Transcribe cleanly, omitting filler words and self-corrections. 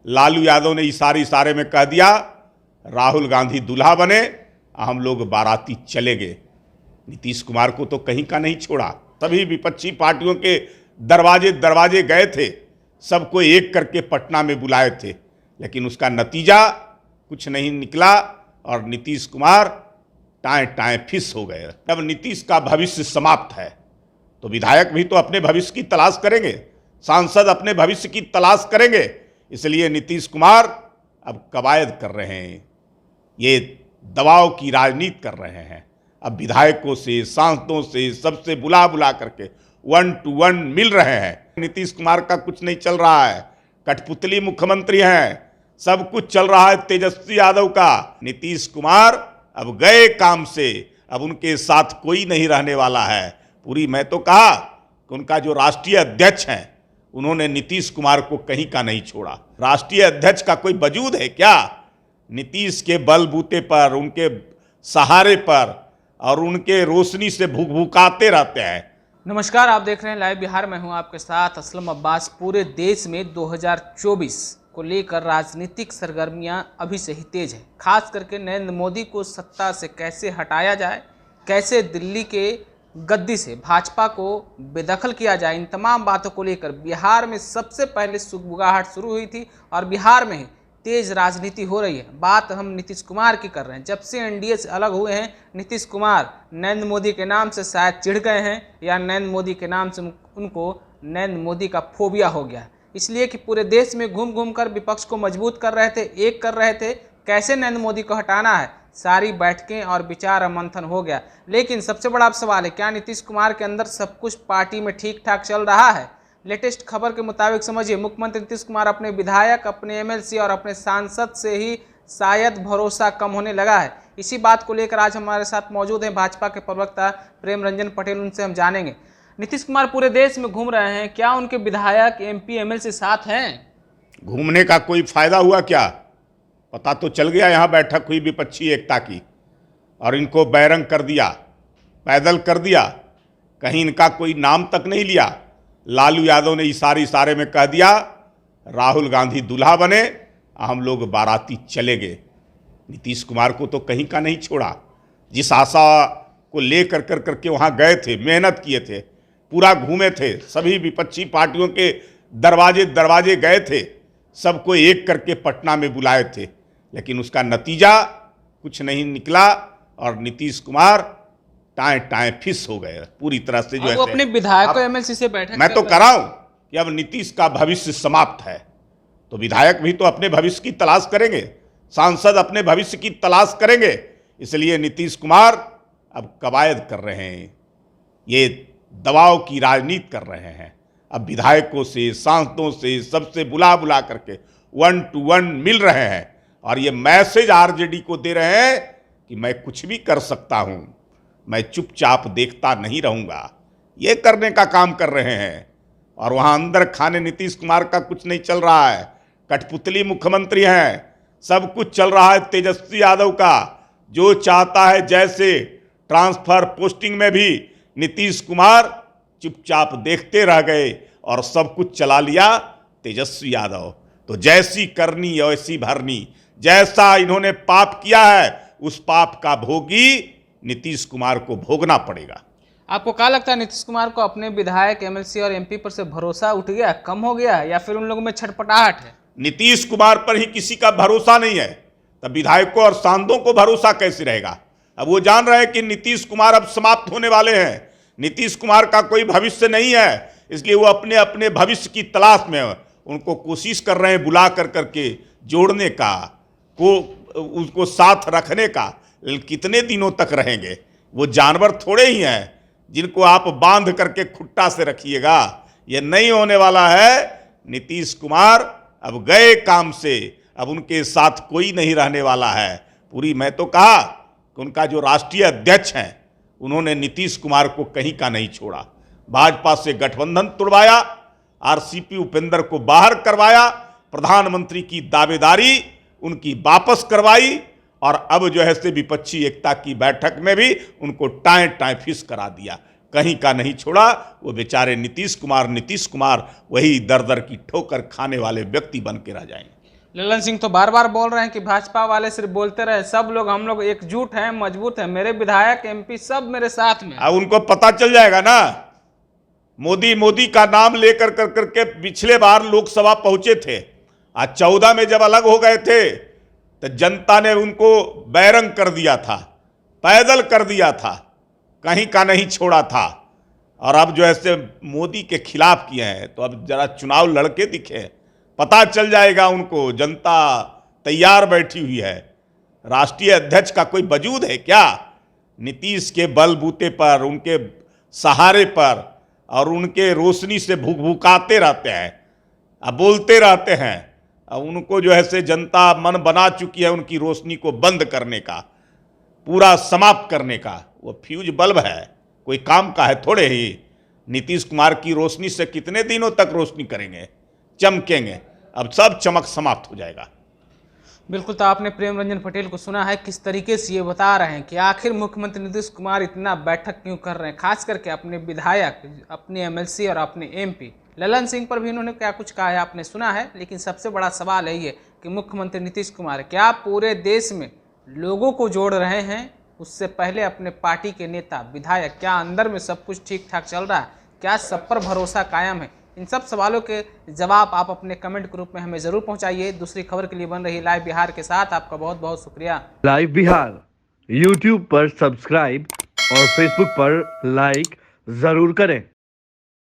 लालू यादव ने इशारे में कह दिया राहुल गांधी दूल्हा बने, हम लोग बाराती चले गए। नीतीश कुमार को तो कहीं का नहीं छोड़ा। सभी विपक्षी पार्टियों के दरवाजे दरवाजे गए थे, सबको एक करके पटना में बुलाए थे, लेकिन उसका नतीजा कुछ नहीं निकला और नीतीश कुमार टाएं टाएं फिस हो गए। अब नीतीश का भविष्य समाप्त है, तो विधायक भी तो अपने भविष्य की तलाश करेंगे, सांसद अपने भविष्य की तलाश करेंगे। इसलिए नीतीश कुमार अब कवायद कर रहे हैं, ये दबाव की राजनीति कर रहे हैं। अब विधायकों से, सांसदों से, सबसे बुला बुला करके 1 to 1 मिल रहे हैं। नीतीश कुमार का कुछ नहीं चल रहा है, कठपुतली मुख्यमंत्री हैं, सब कुछ चल रहा है तेजस्वी यादव का। नीतीश कुमार अब गए काम से, अब उनके साथ कोई नहीं रहने वाला है। मैं तो कहा कि उनका जो राष्ट्रीय अध्यक्ष हैं, उन्होंने नीतीश कुमार को कहीं का नहीं छोड़ा। राष्ट्रीय अध्यक्ष का कोई वजूद है क्या? नीतीश के बलबूते पर, उनके सहारे पर और उनके रोशनी से भुकभुकाते रहते हैं। नमस्कार, आप देख रहे हैं लाइव बिहार। मैं हूं आपके साथ असलम अब्बास। पूरे देश में 2024 को लेकर राजनीतिक सरगर्मियां अभी से ही तेज है। खास करके नरेंद्र मोदी को सत्ता से कैसे हटाया जाए, कैसे दिल्ली के गद्दी से भाजपा को बेदखल किया जाए, इन तमाम बातों को लेकर बिहार में सबसे पहले सुगबुगाहट शुरू हुई थी और बिहार में ही तेज राजनीति हो रही है। बात हम नीतीश कुमार की कर रहे हैं। जब से एनडीए से अलग हुए हैं, नीतीश कुमार नरेंद्र मोदी के नाम से शायद चिढ़ गए हैं या नरेंद्र मोदी के नाम से उनको नरेंद्र मोदी का फोबिया हो गया, इसलिए कि पूरे देश में घूम घूम कर विपक्ष को मजबूत कर रहे थे, एक कर रहे थे, कैसे नरेंद्र मोदी को हटाना है। सारी बैठकें और विचार मंथन हो गया। लेकिन सबसे बड़ा सवाल है, क्या नीतीश कुमार के अंदर सब कुछ पार्टी में ठीक ठाक चल रहा है? लेटेस्ट खबर के मुताबिक समझिए, मुख्यमंत्री नीतीश कुमार अपने विधायक, अपने एमएलसी और अपने सांसद से ही शायद भरोसा कम होने लगा है। इसी बात को लेकर आज हमारे साथ मौजूद हैं भाजपा के प्रवक्ता प्रेम रंजन पटेल। उनसे हम जानेंगे। नीतीश कुमार पूरे देश में घूम रहे हैं, क्या उनके विधायक, एमपी, एमएलसी साथ हैं? घूमने का कोई फायदा हुआ क्या? पता तो चल गया। यहाँ बैठक हुई विपक्षी एकता की और इनको बैरंग कर दिया, पैदल कर दिया, कहीं इनका कोई नाम तक नहीं लिया। लालू यादव ने इशारे में कह दिया राहुल गांधी दूल्हा बने, हम लोग बाराती चले गए। नीतीश कुमार को तो कहीं का नहीं छोड़ा। जिस आशा को लेकर करके वहाँ गए थे, मेहनत किए थे, पूरा घूमे थे, सभी विपक्षी पार्टियों के दरवाजे दरवाजे गए थे, सबको एक करके पटना में बुलाए थे, लेकिन उसका नतीजा कुछ नहीं निकला और नीतीश कुमार टाएं टाएं फिस हो गए पूरी तरह से। जो अपने विधायकों एमएलसी से बैठक मैं तो कह रहा हूं कि अब नीतीश का भविष्य समाप्त है, तो विधायक भी तो अपने भविष्य की तलाश करेंगे, सांसद अपने भविष्य की तलाश करेंगे। इसलिए नीतीश कुमार अब कवायद कर रहे हैं, ये दबाव की राजनीति कर रहे हैं। अब विधायकों से, सांसदों से, सबसे बुला बुला करके 1 to 1 मिल रहे हैं और ये मैसेज आरजेडी को दे रहे हैं कि मैं कुछ भी कर सकता हूं, मैं चुपचाप देखता नहीं रहूंगा। ये करने का काम कर रहे हैं और वहां अंदर खाने नीतीश कुमार का कुछ नहीं चल रहा है। कठपुतली मुख्यमंत्री हैं, सब कुछ चल रहा है तेजस्वी यादव का। जो चाहता है जैसे ट्रांसफर पोस्टिंग में भी नीतीश कुमार चुपचाप देखते रह गए और सब कुछ चला लिया तेजस्वी यादव। तो जैसी करनी वैसी भरनी, जैसा इन्होंने पाप किया है उस पाप का भोगी नीतीश कुमार को भोगना पड़ेगा। आपको क्या लगता है, नीतीश कुमार को अपने विधायक, एमएलसी और एमपी पर से भरोसा उठ गया, कम हो गया, या फिर उन लोगों में छटपटाहट है? नीतीश कुमार पर ही किसी का भरोसा नहीं है, तब विधायकों और सांसदों को भरोसा कैसे रहेगा? अब वो जान रहे हैं कि नीतीश कुमार अब समाप्त होने वाले हैं, नीतीश कुमार का कोई भविष्य नहीं है, इसलिए वो अपने अपने भविष्य की तलाश में उनको कोशिश कर रहे हैं बुला करके जोड़ने का, को उसको साथ रखने का। कितने दिनों तक रहेंगे? वो जानवर थोड़े ही हैं जिनको आप बांध करके खुट्टा से रखिएगा। ये नहीं होने वाला है। नीतीश कुमार अब गए काम से, अब उनके साथ कोई नहीं रहने वाला है। मैं तो कहा कि उनका जो राष्ट्रीय अध्यक्ष हैं, उन्होंने नीतीश कुमार को कहीं का नहीं छोड़ा। भाजपा से गठबंधन तोड़वाया, आरसीपी उपेंद्र को बाहर करवाया, प्रधानमंत्री की दावेदारी उनकी वापस करवाई और अब जो है से विपक्षी एकता की बैठक में भी उनको टाएं टाएं फिस करा दिया, कहीं का नहीं छोड़ा। वो बेचारे नीतीश कुमार वही दर दर की ठोकर खाने वाले व्यक्ति बन के रह जाएंगे। ललन सिंह तो बार बार बोल रहे हैं कि भाजपा वाले सिर्फ बोलते रहे, सब लोग हम लोग एकजुट हैं, मजबूत हैं, मेरे विधायक एमपी सब मेरे साथ में। अब उनको पता चल जाएगा ना, मोदी मोदी का नाम लेकर कर करके पिछले बार लोकसभा पहुंचे थे, आज 14 में जब अलग हो गए थे तो जनता ने उनको बैरंग कर दिया था, पैदल कर दिया था, कहीं का नहीं छोड़ा था। और अब जो ऐसे मोदी के खिलाफ किए हैं तो अब जरा चुनाव लड़के दिखे, पता चल जाएगा उनको। जनता तैयार बैठी हुई है। राष्ट्रीय अध्यक्ष का कोई वजूद है क्या? नीतीश के बलबूते पर, उनके सहारे पर और उनके रोशनी से भुकाते रहते हैं, अब बोलते रहते हैं। अब उनको जो है से जनता मन बना चुकी है उनकी रोशनी को बंद करने का, पूरा समाप्त करने का। वो फ्यूज बल्ब है, कोई काम का है थोड़े ही। नीतीश कुमार की रोशनी से कितने दिनों तक रोशनी करेंगे, चमकेंगे? अब सब चमक समाप्त हो जाएगा। बिल्कुल। तो आपने प्रेम रंजन पटेल को सुना है किस तरीके से ये बता रहे हैं कि आखिर मुख्यमंत्री नीतीश कुमार इतना बैठक क्यों कर रहे हैं, खास करके अपने विधायक, अपने एमएलसी और अपने एमपी ललन सिंह पर भी इन्होंने क्या कुछ कहा है आपने सुना है। लेकिन सबसे बड़ा सवाल है ये कि मुख्यमंत्री नीतीश कुमार क्या पूरे देश में लोगों को जोड़ रहे हैं, उससे पहले अपने पार्टी के नेता विधायक, क्या अंदर में सब कुछ ठीक ठाक चल रहा है, क्या सब पर भरोसा कायम है? इन सब सवालों के जवाब आप अपने कमेंट के रूप में हमें जरूर पहुंचाइए। दूसरी खबर के लिए बन रही लाइव बिहार के साथ आपका बहुत बहुत शुक्रिया। लाइव बिहार यूट्यूब पर सब्सक्राइब और फेसबुक पर लाइक जरूर करें।